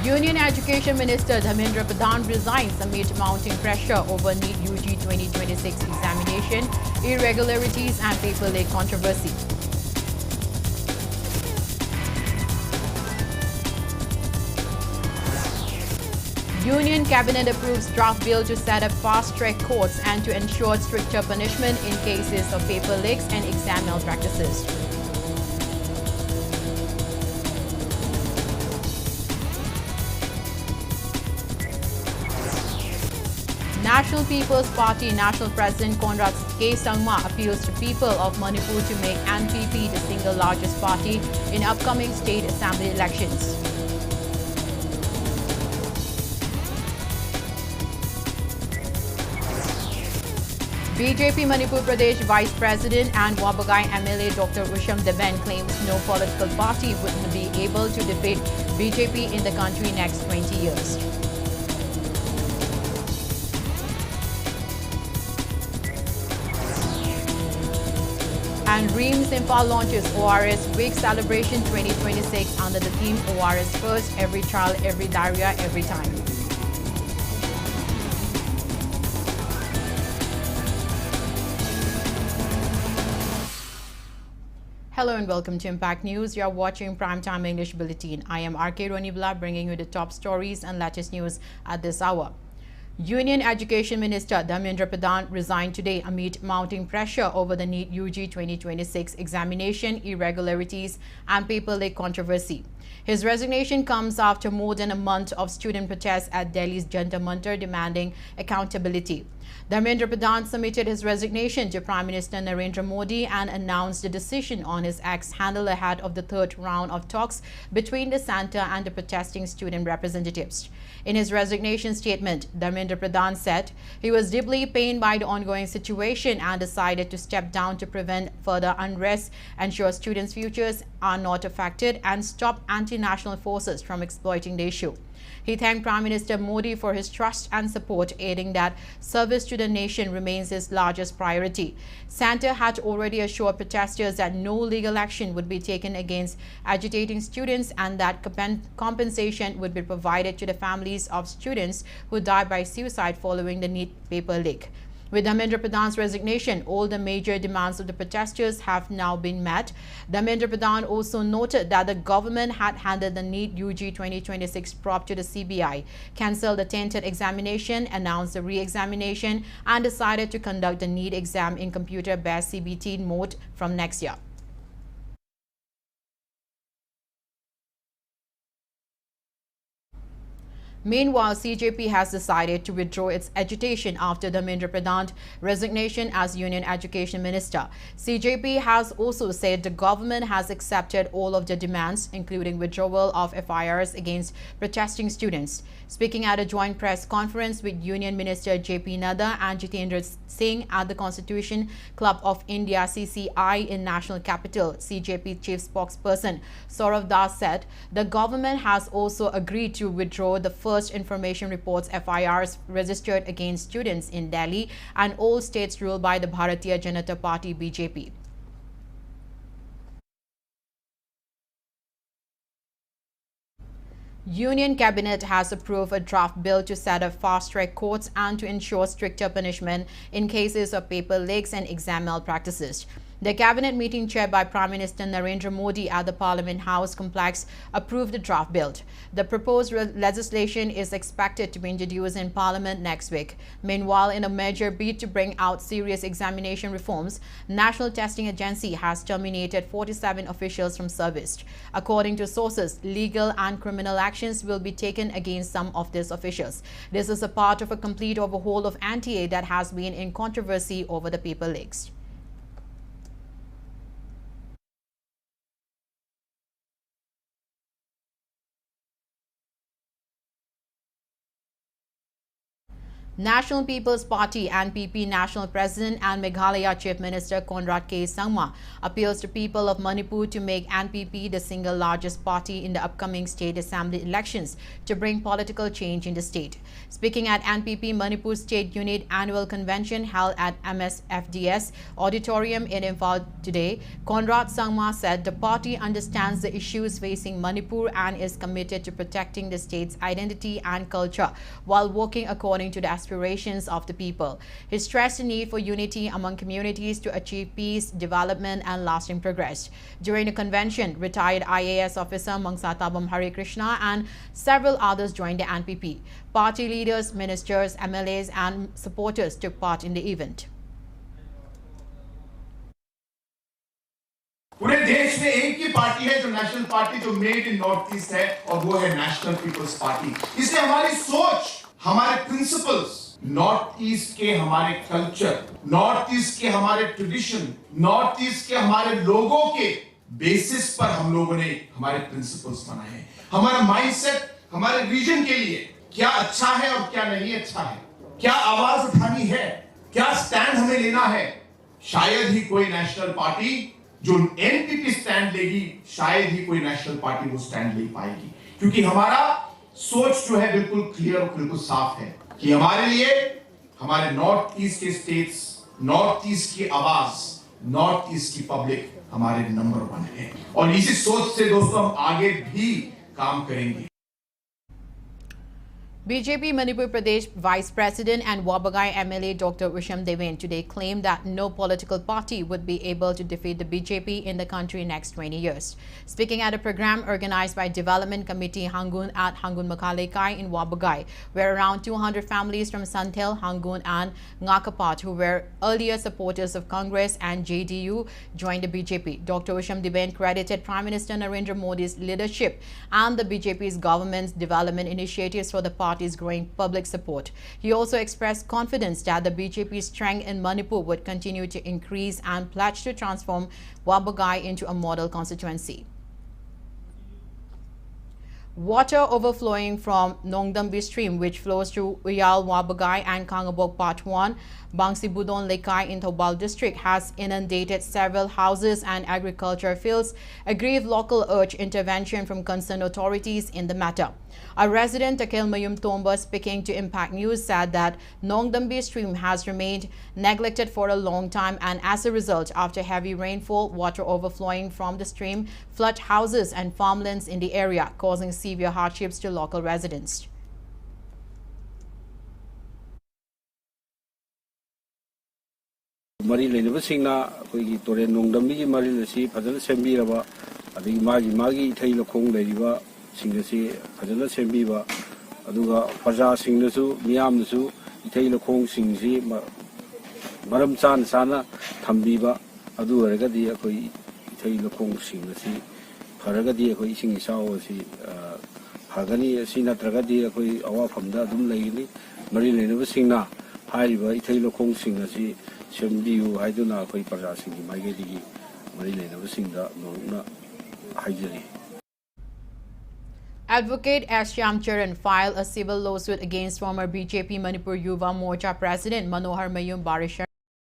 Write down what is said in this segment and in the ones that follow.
Union Education Minister Dharmendra Pradhan resigns amid mounting pressure over NEET UG 2026 examination, irregularities and paper leak controversy. Union Cabinet approves draft bill to set up fast-track courts and to ensure stricter punishment in cases of paper leaks and exam malpractices. National People's Party National President Conrad K. Sangma appeals to people of Manipur to make NPP the single largest party in upcoming state assembly elections. BJP Manipur Pradesh Vice President and Wabagai MLA Dr. Usham Deben claims no political party would be able to defeat BJP in the country next 20 years. And Reams Impal launches ORS Week Celebration 2026 under the theme ORS First, Every Child, Every Diarrhea, Every Time. Hello and welcome to Impact News. You are watching Primetime English Bulletin. I am RONIBALA bringing you the top stories and latest news at this hour. Union Education Minister Dharmendra Pradhan resigned today amid mounting pressure over the NEET UG 2026 examination, irregularities and paper leak controversy. His resignation comes after more than a month of student protests at Delhi's Jantar Mantar demanding accountability. Dharmendra Pradhan submitted his resignation to Prime Minister Narendra Modi and announced the decision on his ex-handle ahead of the third round of talks between the centre and the protesting student representatives. In his resignation statement, Dharmendra Pradhan said he was deeply pained by the ongoing situation and decided to step down to prevent further unrest, ensure students' futures are not affected, and stop anti-national forces from exploiting the issue. He thanked Prime Minister Modi for his trust and support, adding that service to the nation remains his largest priority. Centre had already assured protesters that no legal action would be taken against agitating students and that compensation would be provided to the families of students who died by suicide following the NEET paper leak. With Dharmendra Pradhan's resignation, all the major demands of the protesters have now been met. Dharmendra Pradhan also noted that the government had handed the NEET UG 2026 prop to the CBI, cancelled the tainted examination, announced the re-examination, and decided to conduct the NEET exam in computer-based CBT mode from next year. Meanwhile, CJP has decided to withdraw its agitation after Dharmendra Pradhan's resignation as Union Education Minister. CJP has also said the government has accepted all of the demands, including withdrawal of FIRs against protesting students. Speaking at a joint press conference with Union Minister JP Nadda and Jitendra Singh at the Constitution Club of India CCI in National Capital, CJP Chief Spokesperson Saurav Das said the government has also agreed to withdraw the first information reports FIRs registered against students in Delhi and all states ruled by the Bharatiya Janata Party BJP. Union Cabinet has approved a draft bill to set up fast-track courts and to ensure stricter punishment in cases of paper leaks and exam malpractices. The cabinet meeting chaired by Prime Minister Narendra Modi at the Parliament House complex approved the draft bill. The proposed legislation is expected to be introduced in Parliament next week. Meanwhile, in a major bid to bring out serious examination reforms, National Testing Agency has terminated 47 officials from service. According to sources, legal and criminal actions will be taken against some of these officials. This is a part of a complete overhaul of NTA that has been in controversy over the paper leaks. National People's Party (NPP) National President and Meghalaya Chief Minister Conrad K. Sangma appeals to people of Manipur to make NPP the single largest party in the upcoming state assembly elections to bring political change in the state. Speaking at NPP Manipur State Unit Annual Convention held at MSFDS Auditorium in Imphal today, Conrad Sangma said the party understands the issues facing Manipur and is committed to protecting the state's identity and culture while working according to the aspirations of the people. He stressed the need for unity among communities to achieve peace, development, and lasting progress. During the convention, retired IAS officer Mangsatabam Hare Krishna and several others joined the NPP. Party leaders, ministers, MLAs, and supporters took part in the event. पूरे देश में एक ही party है जो national party जो made in north east है और वो है नेशनल पीपल्स पार्टी। इसलिए हमारी सोच, हमारे प्रिंसिपल्स, नॉर्थ ईस्ट के हमारे कल्चर, नॉर्थ ईस्ट के हमारे ट्रेडिशन, नॉर्थ ईस्ट के हमारे लोगों के बेसिस पर हम लोगों ने हमारे प्रिंसिपल्स बनाए हैं। हमारा माइंडसेट हमारे रीजन के लिए क्या अच्छा है और क्या नहीं अच्छा है, क्या आवाज उठानी है, क्या स्टैंड हमें लेना है। शायद ही कोई नेशनल पार्टी जो एनपीपी स्टैंड लेगी, शायद ही कोई नेशनल पार्टी वो स्टैंड ले पाएगी, क्योंकि हमारा सोच जो है बिल्कुल क्लियर और बिल्कुल साफ है कि हमारे लिए हमारे नॉर्थ ईस्ट के स्टेट्स, नॉर्थ ईस्ट की आवाज, नॉर्थ ईस्ट की पब्लिक हमारे नंबर 1 है और इसी सोच से दोस्तों हम आगे भी काम करेंगे। BJP Manipur Pradesh Vice President and Wabagai MLA Dr. Wisham Deven today claimed that no political party would be able to defeat the BJP in the country next 20 years. Speaking at a program organized by Development Committee Hangun at Hangun Makalaikai in Wabagai, where around 200 families from Santhel, Hangun and Ngakapat, who were earlier supporters of Congress and JDU, joined the BJP. Dr. Wisham Deven credited Prime Minister Narendra Modi's leadership and the BJP's government's development initiatives for the party's growing public support. He also expressed confidence that the BJP's strength in Manipur would continue to increase and pledged to transform Wabagai into a model constituency. Water overflowing from Nongdambi stream, which flows through Uyal, Wabagai and Kangabok Part 1, Bangsibudon Lekai in Thobal district, has inundated several houses and agriculture fields. Aggrieved local urge intervention from concerned authorities in the matter. A resident, Takil Mayum Tomba, speaking to Impact News, said that Nongdambi stream has remained neglected for a long time, and as a result, after heavy rainfall, water overflowing from the stream flood houses and farmlands in the area, causing severe hardships to local residents. Mari lenabu singna koi tore nongdambi ki mari lasi phajana sembi raba adi magi thai lokhong leiriba singnasi phajana sembi ba aduga praja singnasu miyam nasu ithai lokhong singsi maram chan sana thambi ba adu aragadi akoi ithai lokhong singnasi pharagadi akoi sing isao si phagani si natragadi akoi awa phamda adum leini mari lenabu singna haiba ithai lokhong singnasi Sembiu haiduna koi praja singi maigedi mari lenabu singda nongna haijari. Advocate S. Shyamcharan filed a civil lawsuit against former BJP Manipur Yuva Morcha President Manohar Mayum Barishar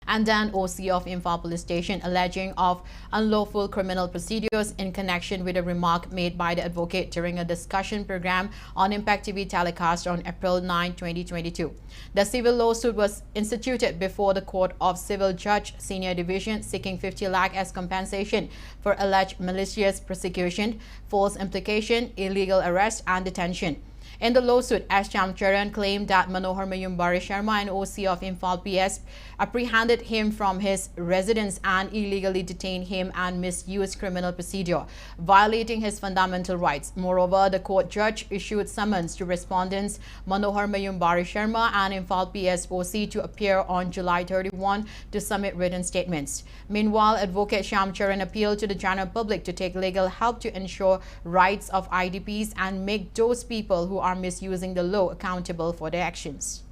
and then OC of Imphal Police Station, alleging of unlawful criminal procedures in connection with a remark made by the advocate during a discussion program on Impact TV telecast on April 9, 2022. The civil lawsuit was instituted before the Court of Civil Judge Senior Division, seeking 50 lakh as compensation for alleged malicious prosecution, false implication, illegal arrest and detention. In the lawsuit, S. Shyamcharan claimed that Manohar Mayum Sharma and OC of Imphal PS apprehended him from his residence and illegally detained him and misused criminal procedure, violating his fundamental rights. Moreover, the court judge issued summons to respondents Manohar Mayum Sharma and Imphal PS OC to appear on July 31 to submit written statements. Meanwhile, Advocate Shyamcharan appealed to the general public to take legal help to ensure rights of IDPs and make those people who are misusing the law accountable for their actions.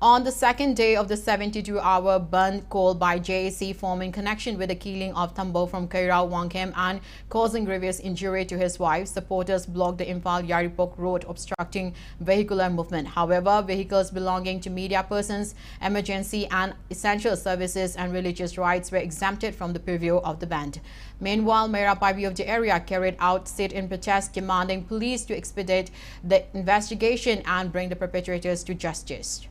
On the second day of the 72-hour ban called by JAC, forming connection with the killing of Thambo from Kairao Wangkhem and causing grievous injury to his wife, supporters blocked the Imphal Yaripok road, obstructing vehicular movement. However, vehicles belonging to media persons, emergency and essential services and religious rites were exempted from the purview of the ban. Meanwhile, Mera Paibi of the area carried out sit-in protest demanding police to expedite the investigation and bring the perpetrators to justice.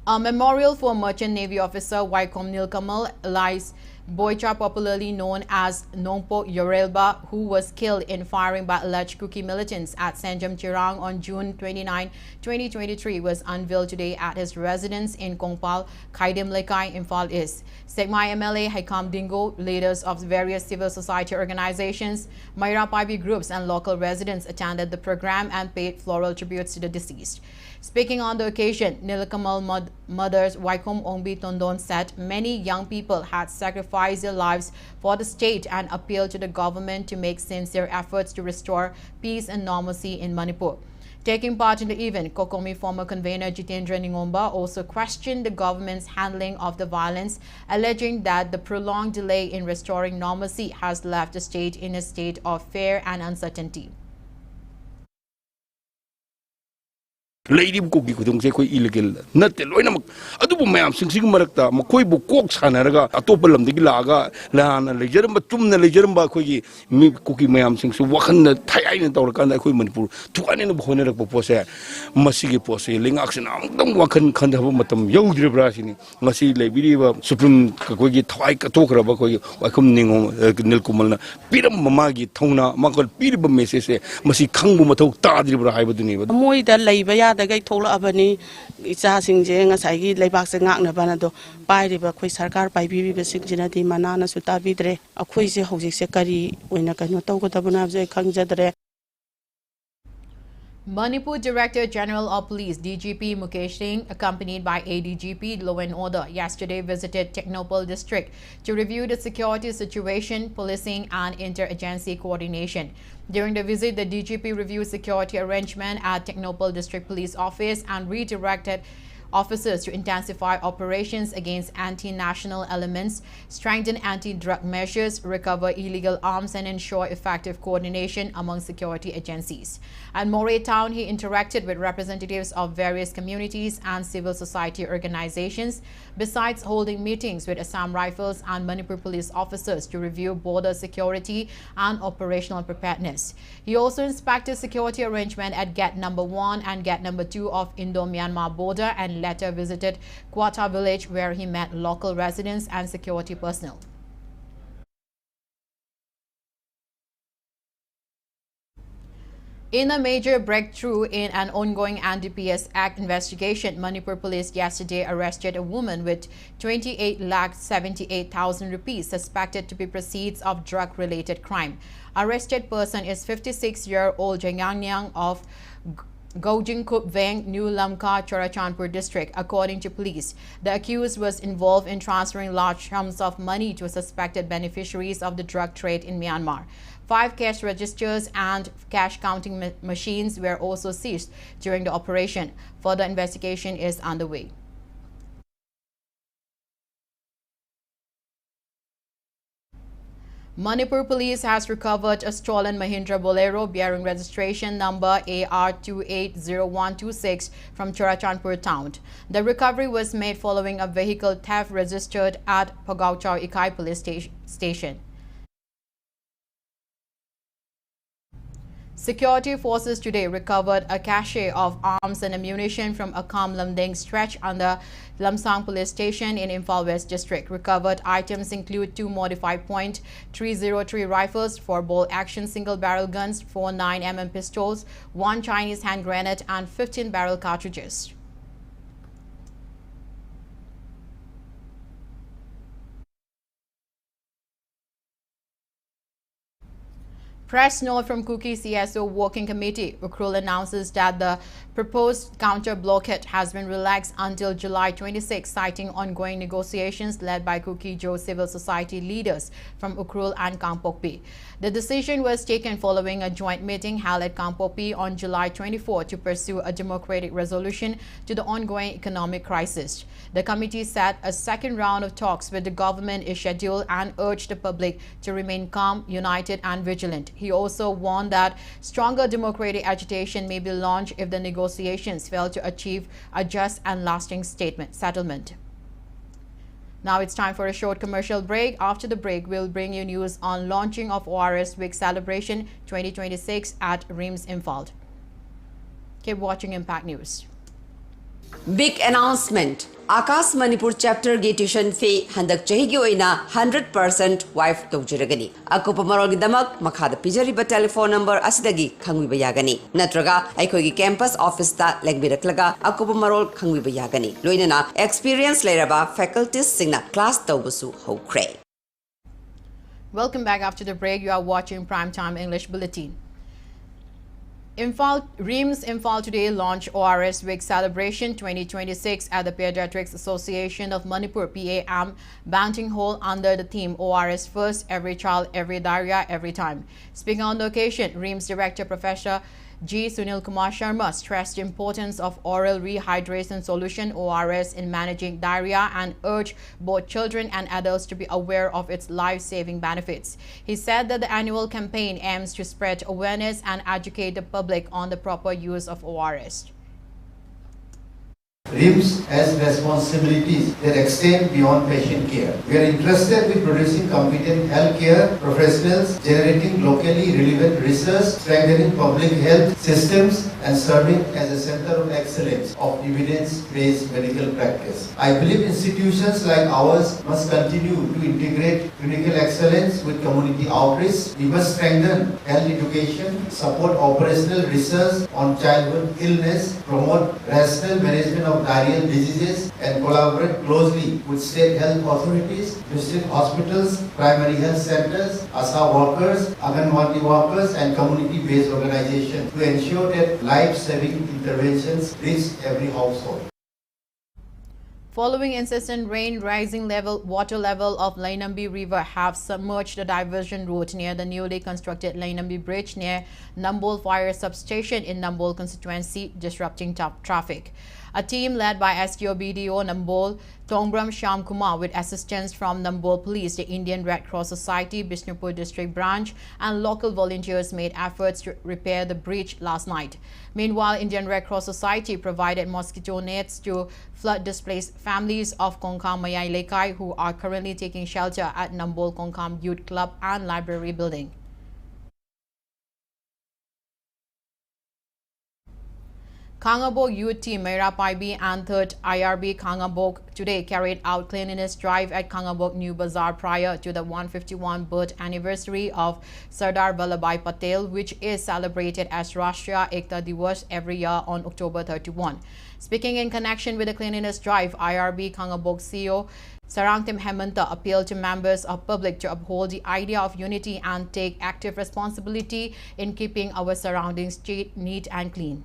A memorial for Merchant Navy officer Waikom Nilkamal alias Boycha, popularly known as Nongpo Yorelba, who was killed in firing by alleged Kuki militants at Senjam Chirang on June 29, 2023, was unveiled today at his residence in Kongpal, Kaidim Lekai, Imphal East. Segmai MLA Haikam Dingo, leaders of various civil society organizations, Maira Paibi groups and local residents attended the program and paid floral tributes to the deceased. Speaking on the occasion, Nilkamal mothers Waikom Ongbi Tondon said many young people had sacrificed their lives for the state and appealed to the government to make sincere efforts to restore peace and normalcy in Manipur. Taking part in the event, Kokomi former convener Jitendra Ningomba also questioned the government's handling of the violence, alleging that the prolonged delay in restoring normalcy has left the state in a state of fear and uncertainty. Lady Cookie could say illegal, not the Loinam, Adubum, Sing Marakta, Makoibu Cox Hanaraga, Atopalam de Gilaga, Lana, Legeramba, Tumna, Legeramba, Cookie Mayam sings, Wakan, the Thai and Torkan, Manipur, 2 an of Honor Pose, Masigi Pose, Lingaxan, don't Wakan Kandamatum, Yodri Brasini, Masi, Lebiva, Supreme Kakogi, Taika Tokra Bakoi, Wakum Nilkumana, Piram Mamagi, Tona, Makal Pirba Messes, Masi Kangu Mato, Tadri Brahibaduni. Moi the labor. Dagai thola abani icha singje ngasai leibak se ngakna bana do pairiba khoi sarkar paibi be singjina di manana suta bidre akhoi se hojik se kari oina kano tawgadabuna je khangjadre. Manipur Director General of Police DGP Mukesh Singh, accompanied by ADGP Law and Order, yesterday visited Technopal district to review the security situation, policing and interagency coordination. During the visit, the DGP reviewed security arrangement at Technopal District Police Office and redirected officers to intensify operations against anti-national elements, strengthen anti-drug measures, recover illegal arms and ensure effective coordination among security agencies. At Moray Town, he interacted with representatives of various communities and civil society organizations, besides holding meetings with Assam Rifles and Manipur police officers to review border security and operational preparedness. He also inspected security arrangement at Gate Number 1 and Gate Number 2 of Indo-Myanmar border and later visited Kwata village where he met local residents and security personnel. In a major breakthrough in an ongoing NDPS Act investigation, Manipur police yesterday arrested a woman with 28,78,000 rupees suspected to be proceeds of drug-related crime. Arrested person is 56-year-old Jangyang of Gojingkup Veng, New Lamka, Chorachandpur district. According to police, the accused was involved in transferring large sums of money to suspected beneficiaries of the drug trade in Myanmar. 5 cash registers and cash counting machines were also seized during the operation. Further investigation is underway. Manipur police has recovered a stolen Mahindra Bolero bearing registration number AR280126 from Chorachandpur town. The recovery was made following a vehicle theft registered at Pagauchau Ikai police station. Security forces today recovered a cache of arms and ammunition from a Kam Lamdeng stretch under Lamsang police station in Imphal West district. Recovered items include 2 modified .303 rifles, 4 bolt-action single-barrel guns, 4 9mm pistols, 1 Chinese hand grenade and 15 barrel cartridges. Press note from Kuki CSO Working Committee. Ukrul announces that the proposed counter-blockade has been relaxed until July 26, citing ongoing negotiations led by Kuki Joe civil society leaders from Ukrul and Kampokpi. The decision was taken following a joint meeting held at Kampokpi on July 24 to pursue a democratic resolution to the ongoing economic crisis. The committee said a second round of talks with the government is scheduled and urged the public to remain calm, united and vigilant. He also warned that stronger democratic agitation may be launched if the negotiations fail to achieve a just and lasting settlement. Now it's time for a short commercial break. After the break, we'll bring you news on launching of ORS Week Celebration 2026 at RIMS Imphal. Keep watching Impact News. Big announcement. Akas Manipur chapter gi tuition fee handak chahi gi oina 100% wife tawjiragani. Akopa marol gi damak makhada pijariba telephone number asidagi khangwiba yagani. Natraga aikoi gi campus office ta legbiraklaga akopa marol khangwiba yagani. Loinana experience leraba faculties singna class tawbusu hokre. Welcome back after the break. You are watching Primetime English Bulletin. RIMS Imphal today launched ORS Week Celebration 2026 at the Pediatrics Association of Manipur PAM Banting Hall under the theme ORS First, Every Child, Every Diarrhea, Every Time. Speaking on the occasion, RIMS Director Professor G. Sunil Kumar Sharma stressed the importance of oral rehydration solution ORS in managing diarrhea and urged both children and adults to be aware of its life-saving benefits. He said that the annual campaign aims to spread awareness and educate the public on the proper use of ORS. RIMS has responsibilities that extend beyond patient care. We are interested in producing competent healthcare professionals, generating locally relevant research, strengthening public health systems, and serving as a center of excellence of evidence-based medical practice. I believe institutions like ours must continue to integrate clinical excellence with community outreach. We must strengthen health education, support operational research on childhood illness, promote rational management of diarrheal diseases, and collaborate closely with state health authorities, district hospitals, primary health centers, ASA workers, Anganwadi workers, and community-based organizations to ensure that life-saving interventions reach every household. Following incessant rain, rising water level of Lainambi River have submerged the diversion route near the newly constructed Lainambi Bridge near Nambol Fire Substation in Nambol constituency, disrupting traffic. A team led by SDO-BDO Nambol, Tongbram Shyam Kumar, with assistance from Nambol Police, the Indian Red Cross Society, Bishnupur District Branch, and local volunteers made efforts to repair the breach last night. Meanwhile, Indian Red Cross Society provided mosquito nets to flood-displaced families of Kongkham Mayai Lekai who are currently taking shelter at Nambol Kongkham Youth Club and Library Building. Kangabok Youth Team Meira Paibi and 3rd IRB Kangabok today carried out cleanliness drive at Kangabok New Bazaar prior to the 151 birth anniversary of Sardar Vallabhbhai Patel, which is celebrated as Rashtriya Ekta Diwas every year on October 31. Speaking in connection with the cleanliness drive, IRB Kangabok CEO Sarangtim Hemanta appealed to members of public to uphold the idea of unity and take active responsibility in keeping our surroundings neat and clean.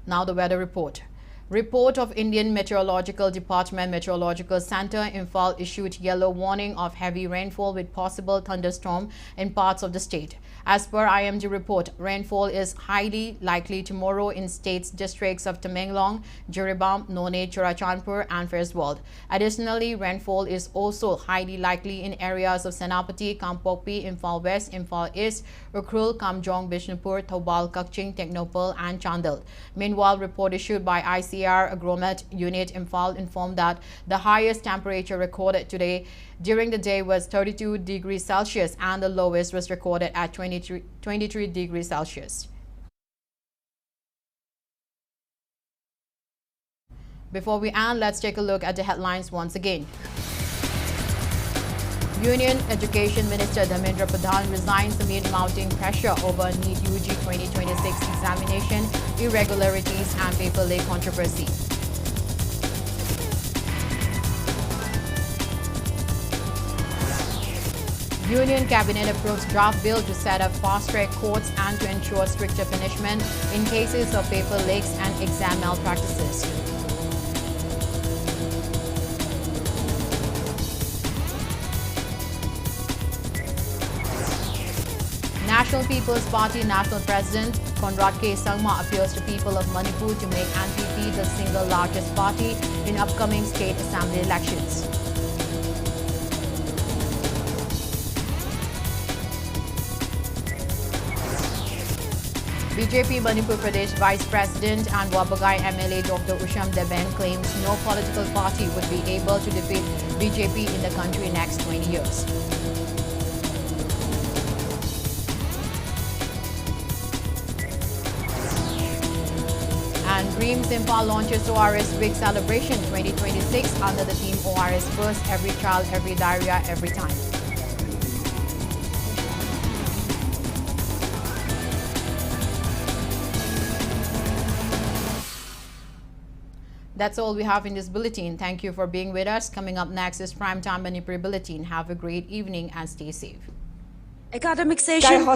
Now the weather report. Report of Indian Meteorological Department Meteorological Center Imphal issued yellow warning of heavy rainfall with possible thunderstorm in parts of the state. As per IMD report, rainfall is highly likely tomorrow in states districts of Tamenglong, Jiribam, Nonne, Churachandpur and Fairwald. Additionally, rainfall is also highly likely in areas of Senapati, Kampokpi, Imphal West, Imphal East, Ukrul, Kamjong, Bishnupur, Thobal, Kakching, Technopal and Chandel. Meanwhile, report issued by ICR Agromet Unit Imphal informed that the highest temperature recorded today during the day was 32 degrees Celsius and the lowest was recorded at 23 degrees Celsius. Before we end, let's take a look at the headlines once again. Union Education Minister Dharmendra Pradhan resigns amid mounting pressure over NEET UG 2026 examination, irregularities and paper leak controversy. Union Cabinet approves draft bill to set up fast-track courts and to ensure stricter punishment in cases of paper leaks and exam malpractices. National People's Party National President Conrad K. Sangma appeals to people of Manipur to make NPP the single largest party in upcoming state assembly elections. BJP Manipur Pradesh Vice President and Wabagai MLA Dr. Usham Deben claims no political party would be able to defeat BJP in the country next 20 years. And Dreams Impal launches ORS Week Celebration 2026 under the theme ORS First, Every Child, Every Diarrhea, Every Time. That's all we have in this bulletin. Thank you for being with us. Coming up next is Primetime Manipur Bulletin. Have a great evening and stay safe. Academic session